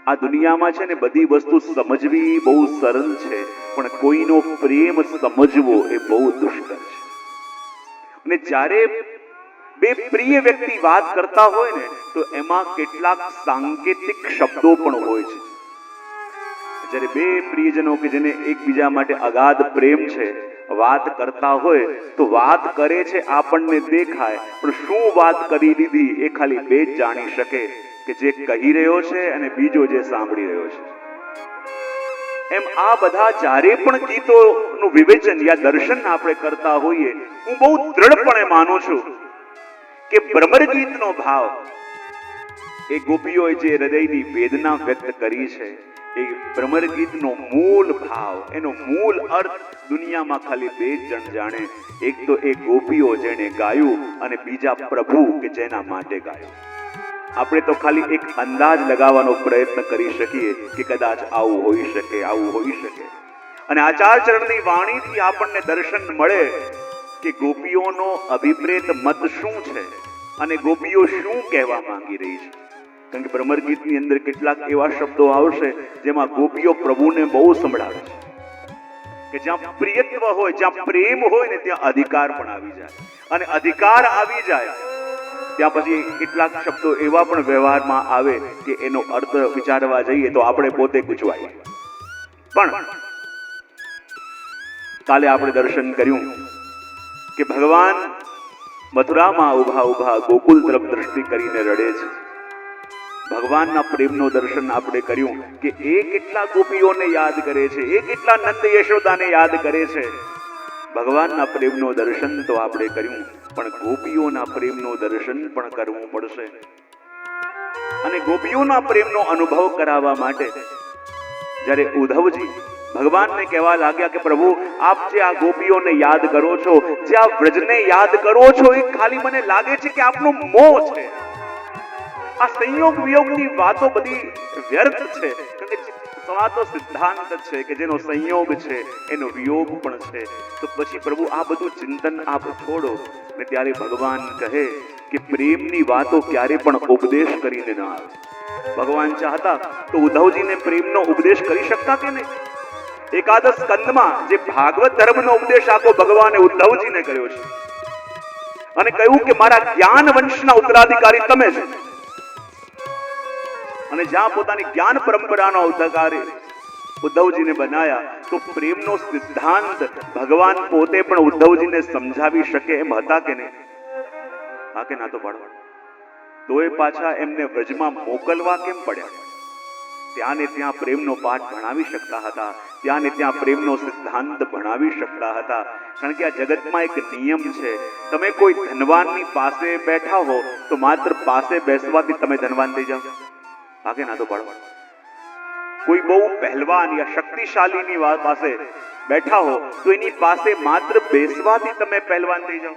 આ દુનિયામાં છે ને બધી વસ્તુ સમજવી બહુ સરળ છે, પણ કોઈનો પ્રેમ સમજવો એ બહુ દુષ્કર છે. અને જ્યારે બે પ્રિય વ્યક્તિ વાત કરતા હોય ને તો એમાં કેટલાક સાંકેતિક શબ્દો પણ હોય છે. જ્યારે બે પ્રિયજનો કે જેને એકબીજા માટે અગાધ પ્રેમ છે વાત કરતા હોય તો વાત કરે છે આપણને દેખાય, પણ શું વાત કરી દીધી એ ખાલી બે જ જાણી શકે, કે જે કહી રહ્યો છે અને બીજો જે સાંભળી રહ્યો છે. એમ આ બધા જ્યારે પણ ગીતોનું વિવેચન યા દર્શન આપણે કરતા હોઈએ, હું બહુ દ્રઢપણે માનું છું કે ભ્રમર ગીતનો ભાવ, એ ગોપીઓએ જે હૃદયની વેદના વ્યક્ત કરી છે, એ ભ્રમર ગીતનો મૂળ ભાવ, એનો મૂળ અર્થ દુનિયામાં ખાલી બે જ જણ જાણે. એક તો એ ગોપીઓ જેણે ગાયું અને બીજા પ્રભુ કે જેના માટે ગાયું. આપણે તો ખાલી એક અંદાજ લગાવવાનો પ્રયત્ન કરી શકીએ કે કદાચ આવું હોઈ શકે, આવું હોઈ શકે. અને આચાર્ય ચરણની વાણીથી આપણને દર્શન મળે કે ગોપીઓનો અભિપ્રેત મત શું છે અને ગોપીઓ શું કહેવા માંગી રહી છે. કારણ કે ભ્રમર ગીતની અંદર કેટલાક એવા શબ્દો આવશે જેમાં ગોપીઓ પ્રભુને બહુ સંભળાવે છે કે જ્યાં પ્રિયત્વ હોય, જ્યાં પ્રેમ હોય ને ત્યાં અધિકાર પણ આવી જાય. અને અધિકાર આવી જાય ત્યાં પછી કેટલાક શબ્દો એવા પણ વ્યવહારમાં આવે કે એનો અર્થ વિચારવા જઈએ તો આપણે પોતે ગૂંચવાઈએ. પણ કાલે આપણે દર્શન કર્યું કે ભગવાન મથુરામાં ઉભા ઉભા ગોકુલ તરફ દ્રષ્ટિ કરીને રડે છે. ભગવાનના પ્રેમનો દર્શન આપણે કર્યું કે એ કેટલા ગોપીઓને યાદ કરે છે, એ કેટલા નંદ યશોદાને યાદ કરે છે. ભગવાનના પ્રેમનો દર્શન તો આપણે કર્યું, પણ ગોપીઓના પ્રેમનો દર્શન પણ કરવું પડશે. અને ગોપીઓના પ્રેમનો અનુભવ કરાવવા માટે જ્યારે ઉદ્ધવજી ભગવાનને કહેવા લાગ્યા કે પ્રભુ, આપ જે આ ગોપીઓને યાદ કરો છો, જે આ વ્રજને યાદ કરો છો, એ ખાલી મને લાગે છે કે આપનો મોહ છે. આ સંયોગ વિયોગની વાતો બધી વ્યર્થ છે. કારણ કે સનાતન સિદ્ધાંત છે કે જેનો સંયોગ છે એનો વિયોગ પણ છે. તો પછી પ્રભુ આ બધું ચિંતન આપ છોડો. ને ત્યારે ભગવાન કહે કે પ્રેમની વાતો ક્યારે પણ ઉપદેશ કરીને ના આવે. ભગવાન ચાહતા તો ઉદ્ધવજીને પ્રેમનો ઉપદેશ કરી શકતા કે નહીં? એકાદશ સ્કંદમાં જે ભાગવત ધર્મનો ઉપદેશ આખો ભગવાને ઉદ્ધવજીને કર્યો છે અને કહ્યું કે મારા જ્ઞાન વંશના ઉત્તરાધિકારી તમે છો. અને જ્યાં પોતાની જ્ઞાન પરંપરાનો અધિકારી ઉદ્ધવજીને બનાયા, તો પ્રેમનો સિદ્ધાંત ભગવાન પોતે પણ ઉદ્ધવજીને સમજાવી શકે એમ હતા કે નહીં? હા કે ના તો પાડો. તો એ પાછા એમને વ્રજમાં મોકલવા કેમ પડ્યા? ત્યાં ને ત્યાં પ્રેમનો પાઠ ભણાવી શકતા હતા, ત્યાં ને ત્યાં પ્રેમનો સિદ્ધાંત ભણાવી શકતા હતા. કારણ કે આ જગતમાં એક નિયમ છે, તમે કોઈ ધનવાનની પાસે બેઠા હો તો માત્ર પાસે બેસવાથી તમે ધનવાન થઈ જાઓ. હા કે ના તો પાડો. કોઈ બહુ પહેલવાન યા શક્તિશાળીની પાસે બેઠા હો તો એની પાસે માત્ર બેસવાથી તમે પહેલવાન થઈ જાઓ.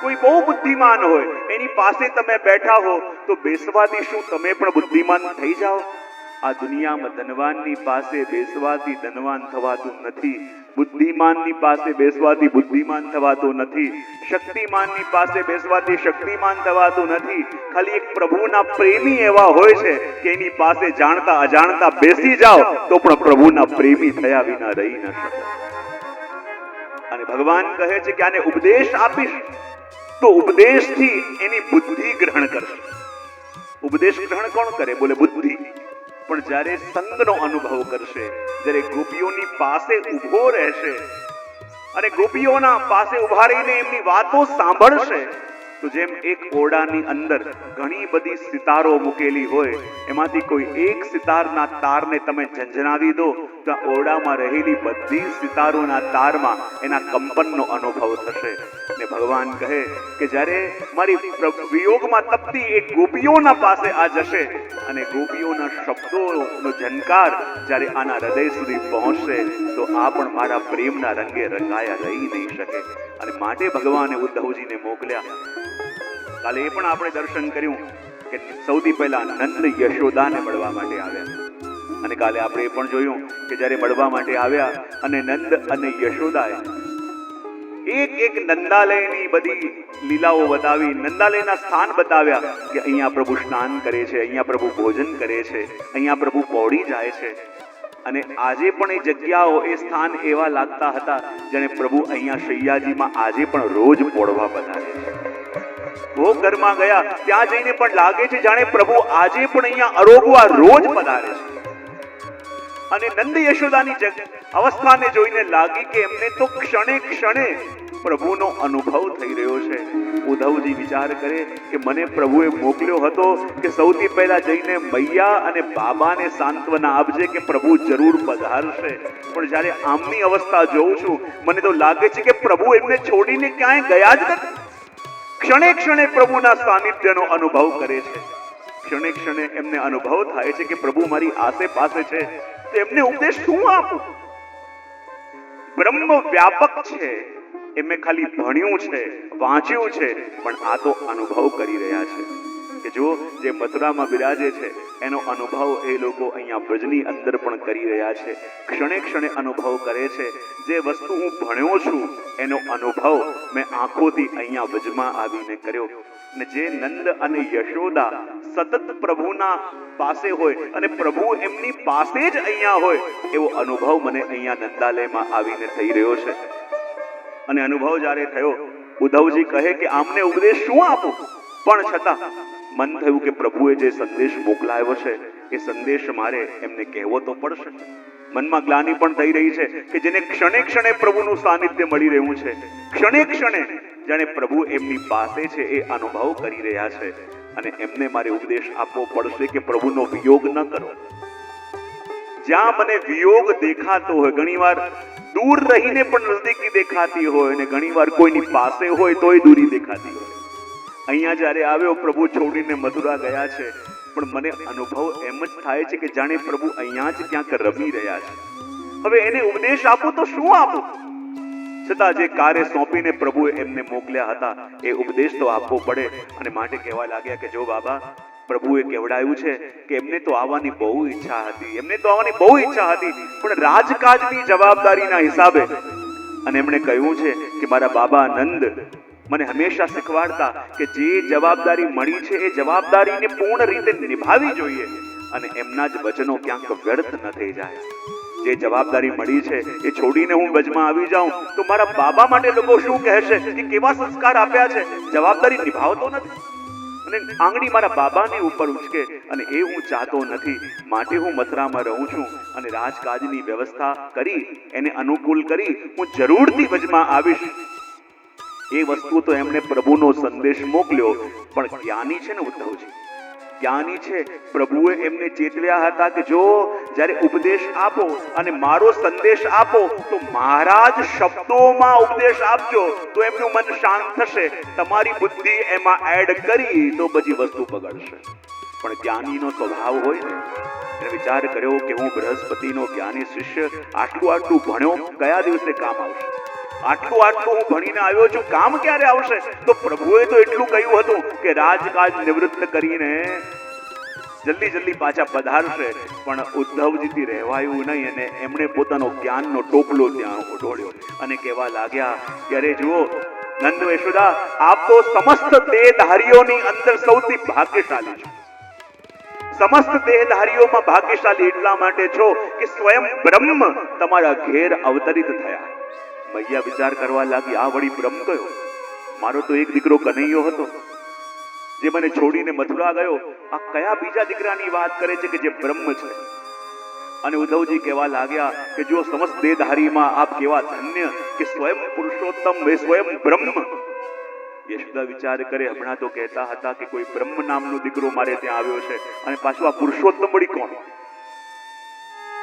કોઈ બહુ બુદ્ધિમાન હોય એની પાસે તમે બેઠા હો તો બેસવાથી શું તમે પણ બુદ્ધિમાન થઈ જાઓ? આ દુનિયામાં ધનવાનની પાસે બેસવાથી ધનવાન થવાતું નથી, બુદ્ધિમાનની પાસે બેસવાથી બુદ્ધિમાન થવાતું નથી, શક્તિમાનની પાસે બેસવાથી શક્તિમાન થવાતું નથી. ખાલી એક પ્રભુના પ્રેમી એવા હોય છે કે એની પાસે જાણતા અજાણતા બેસી જાઓ તો પણ પ્રભુના પ્રેમી થયા વિના રહી ન શકો. અને ભગવાન કહે છે કે આને ઉપદેશ આપીશ તો ઉપદેશથી એની બુદ્ધિ ગ્રહણ કરશે. ઉપદેશ ગ્રહણ કોણ કરે? બોલે બુદ્ધિ. પણ જ્યારે સંગનો અનુભવ કરશે, જ્યારે ગોપીઓની પાસે ઉભો રહેશે અને ગોપીઓના પાસે ઉભા રહીને એમની વાતો સાંભળશે, તો જેમ એક ઓરડાની અંદર ઘણી બધી સિતારો મૂકેલી હોય, એમાંથી કોઈ એક સિતારના તારને તમે ઝંઝનાવી દો તો ઓરડામાં રહેલી બધી સિતારોના તારમાં એના કંપનનો અનુભવ થશે. ને ભગવાન કહે કે જ્યારે મારી વિયોગમાં તપતી એક ગોપીઓના પાસે આ જશે અને ગોપીઓના શબ્દોનો ઝંકાર જ્યારે આના હૃદય સુધી પહોંચશે તો આ પણ મારા પ્રેમના રંગે રંગાયા રહી નહીં શકે. અને માટે ભગવાને ઉદ્ધવજીને મોકલ્યા. કાલે એ પણ આપણે દર્શન કર્યું કે સૌથી પહેલા નંદ યશોદાને મળવા માટે આવ્યા. અને કાલે આપણે એ પણ જોયું કે જ્યારે મળવા માટે આવ્યા અને નંદ અને યશોદાએ એક એક નંદાલયની બધી લીલાઓ બતાવી, નંદાલયના સ્થાન બતાવ્યા કે અહીંયા પ્રભુ સ્નાન કરે છે, અહીંયા પ્રભુ ભોજન કરે છે, અહીંયા પ્રભુ પહોળી જાય છે. અને આજે પણ એ જગ્યાઓ, એ સ્થાન એવા લાગતા હતા જેને પ્રભુ અહીંયા શૈયાજીમાં આજે પણ રોજ પોળવા પધારે છે. ભોગ ઘરમાં ગયા ત્યાં જઈને પણ લાગે છે જાણે પ્રભુ આજે પણ અહીંયા અરોગવા રોજ પધારે છે. અને નંદ યશોદાની અવસ્થાને જોઈને લાગી કે એમને તો ક્ષણે ક્ષણે પ્રભુનો અનુભવ થઈ રહ્યો છે. ઉદ્ધવજી વિચાર કરે કે મને પ્રભુએ મોકલ્યો હતો કે સૌથી પહેલા જઈને મૈયા અને બાબાને સાંત્વના આપજે કે પ્રભુ જરૂર પધારશે. પણ જ્યારે આમની અવસ્થા જોઉં છું મને તો લાગે છે કે પ્રભુ એમને છોડીને ક્યાંય ગયા જ નથી. ક્ષણે ક્ષણે પ્રભુના સાનિધ્યનો અનુભવ કરે છે. ક્ષણે ક્ષણે એમને અનુભવ થાય છે કે પ્રભુ મારી આસે પાસે છે. તો એમને ઉપદેશ શું આપું? બ્રહ્મ વ્યાપક છે, એમને ખાલી ભણ્યું છે, વાંચ્યું છે, પણ આ તો અનુભવ કરી રહ્યા છે કે જો જે મથુરામાં બિરાજે છે એનો અનુભવ એ લોકો અહીંયા બ્રજની અંદર પણ કરી રહ્યા છે. ક્ષણે ક્ષણે અનુભવ કરે છે. જે વસ્તુ હું ભણ્યો છું એનો અનુભવ મેં આંખોથી અહીંયા બ્રજમાં આવીને કર્યો. ને જે નંદ અને યશોદા સતત પ્રભુના પાસે હોય અને પ્રભુ એમની પાસે જ અહીંયા હોય એવો અનુભવ મને અહીંયા નંદાલયમાં આવીને થઈ રહ્યો છે. અને અનુભવ જ્યારે થયો, ઉદ્ધવજી કહે કે આમને ઉપદેશ શું આપું? પણ છતાં મન થયું કે પ્રભુએ જે સંદેશ મોકલાયો છે એ સંદેશ મારે એમને કહેવો તો પડશે. મનમાં ગ્લાનિ પણ થઈ રહી છે કે જેને ક્ષણે ક્ષણે પ્રભુનું સાનિધ્ય મળી રહ્યું છે, ક્ષણે ક્ષણે જાણે પ્રભુ એમની પાસે છે એ અનુભવ કરી રહ્યા છે. અને એમને મારે ઉપદેશ આપવો પડશે કે પ્રભુનો વિયોગ ન કરો. જ્યાં મને વિયોગ દેખાતો હોય, ઘણીવાર દૂર રહીને પણ નજદીકી દેખાતી હોય અને ઘણીવાર કોઈની પાસે હોય તોય દૂરી દેખાતી હોય. અહીંયા જ્યારે આવ્યો પ્રભુ છોડીને મથુરા ગયા છે, પણ મને અનુભવ એમ જ થાય છે કે જાણે પ્રભુ અહીંયા જ ક્યાંક રમી રહ્યા છે. હવે એને ઉપદેશ આપું તો શું આપું? છતાં જે કાર્ય સોંપીને પ્રભુએ એમને મોકલ્યા હતા એ ઉપદેશ તો આપવો પડે. અને માટે કહેવા લાગ્યા કે જો બાબા, પ્રભુએ કહેવડાયું છે કે એમને તો આવવાની બહુ ઈચ્છા હતી, પણ રાજકાજની જવાબદારીના હિસાબે. અને એમણે કહ્યું છે કે મારા બાબા નંદ મને હંમેશા શીખવાડતા કે જે જવાબદારી મળી છે એ જવાબદારીને પૂર્ણ રીતે નિભાવવી જોઈએ અને એમના જ વચનો ક્યાંક વ્યર્થ ન થઈ જાય. જે જવાબદારી મળી છે એ છોડીને હું વચમાં આવી જાઉં તો મારા બાબા માટે લોકો શું કહેશે કે કેવા સંસ્કાર આપ્યા છે, જવાબદારી નિભાવતો નથી. અને આંગળી મારા બાબાની ઉપર ઉચકે અને એ હું ચાહતો નથી. માટે હું મથુરામાં રહું છું અને રાજકાજની વ્યવસ્થા કરી એને અનુકૂળ કરી હું જરૂરથી વચમાં આવીશ. એ વસ્તુ તો એમણે પ્રભુનો સંદેશ મોકલ્યો, પણ જ્ઞાની છે ને ઉદ્ધવજી, જ્ઞાની છે. પ્રભુએ એમને ચેતવ્યા હતા કે જો જ્યારે ઉપદેશ આપો અને મારો સંદેશ આપો તો મારા જ શબ્દોમાં ઉપદેશ આપજો તો એમનું મન શાંત થશે. તમારી બુદ્ધિ એમાં એડ કરી તો બધી વસ્તુ બગડશે. પણ જ્ઞાનીનો સ્વભાવ હોય ને, એને વિચાર કર્યો કે હું બૃહસ્પતિનો જ્ઞાની શિષ્ય આટલું ભણ્યો, કયા દિવસે કામ આવશે? આટલું હું ભણીને આવ્યો છું, કામ ક્યારે આવશે? તો પ્રભુએ તો એટલું કહ્યું હતું કે રાજકાજ નિવૃત્ત કરીને જલ્દી પાછા પધારશે. પણ ઉદ્ધવજીથી રહેવાયું નહીં અને એમણે પોતાનો જ્ઞાનનો ટોપલો ત્યાં ઉઢોળ્યો અને કહેવા લાગ્યા કે અરે જુઓ નંદ યશોદા, આપ તો સમસ્ત દેહધારીઓની અંદર સૌથી ભાગ્યશાળી છો. સમસ્ત દેહધારીઓમાં ભાગ્યશાળી એટલા માટે છો કે સ્વયં બ્રહ્મ તમારા ઘેર અવતરિત થયા. મૈયા વિચાર કરવા લાગી, આ વળી બ્રહ્મ કયો? મારો તો એક દીકરો કનૈયો હતો જે મને છોડીને મથુરા ગયો. આ કયા બીજા દીકરાની વાત કરે છે કે જે બ્રહ્મ છે? અને ઉદ્ધવજી કહેવા લાગ્યા કે જો સમસ્ત દેહધારીમાં આપ કેવા ધન્ય કે સ્વયં પુરુષોત્તમ સ્વયં બ્રહ્મ. યશોદા વિચાર કરે, હમણાં તો કહેતા હતા કે કોઈ બ્રહ્મ નામનો દીકરો મારે ત્યાં આવ્યો છે અને પાછું આ પુરુષોત્તમ વળી કોણ?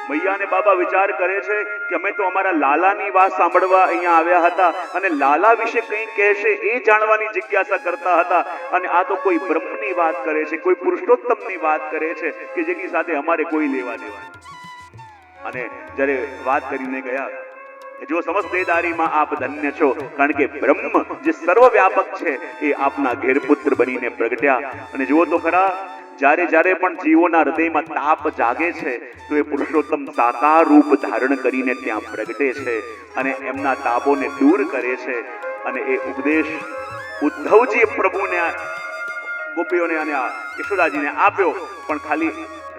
મૈયા અને બાબા વિચાર કરે છે કે અમે તો અમારા લાલાની વાત સાંભળવા અહીંયા આવ્યા હતા અને લાલા વિશે કંઈ કહેશે એ જાણવાની જિજ્ઞાસા કરતા હતા. અને આ તો કોઈ બ્રહ્મની વાત કરે છે, કોઈ પુરુષોત્તમની વાત કરે છે કે જેની સાથે અમારે કોઈ લેવા દેવા. અને જ્યારે વાત કરીને ગયા, જો સમસ્ત દેહધારીમાં આપ ધન્ય છો, કારણ કે બ્રહ્મ જે સર્વવ્યાપક છે એ આપના ઘેર પુત્ર બનીને પ્રગટ્યા. અને જુઓ તો ખરા, જ્યારે જ્યારે પણ જીવોના હૃદયમાં તાપ જાગે છે તો એ પુરુષોત્તમ સાકાર રૂપ ધારણ કરીને ત્યાં પ્રગટે છે અને એમના તાપોને દૂર કરે છે. અને એ ઉપદેશ ઉદ્ધવજીએ પ્રભુને, ગોપીઓને અને યશોદાજીને આપ્યો. પણ ખાલી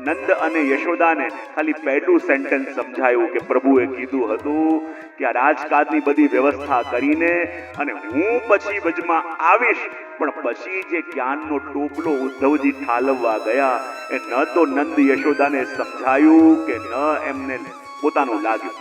નંદ અને યશોદાને ખાલી પહેલું સેન્ટેન્સ સમજાયું કે પ્રભુએ કીધું હતું કે આ રાજકાજની બધી વ્યવસ્થા કરીને અને હું પછી વચમાં આવીશ. પણ પછી જે જ્ઞાનનો ટોપલો ઉદ્ધવજી ઠાલવવા ગયા એ ન તો નંદ યશોદાને સમજાયું કે ન એમને પોતાનું લાગ્યું.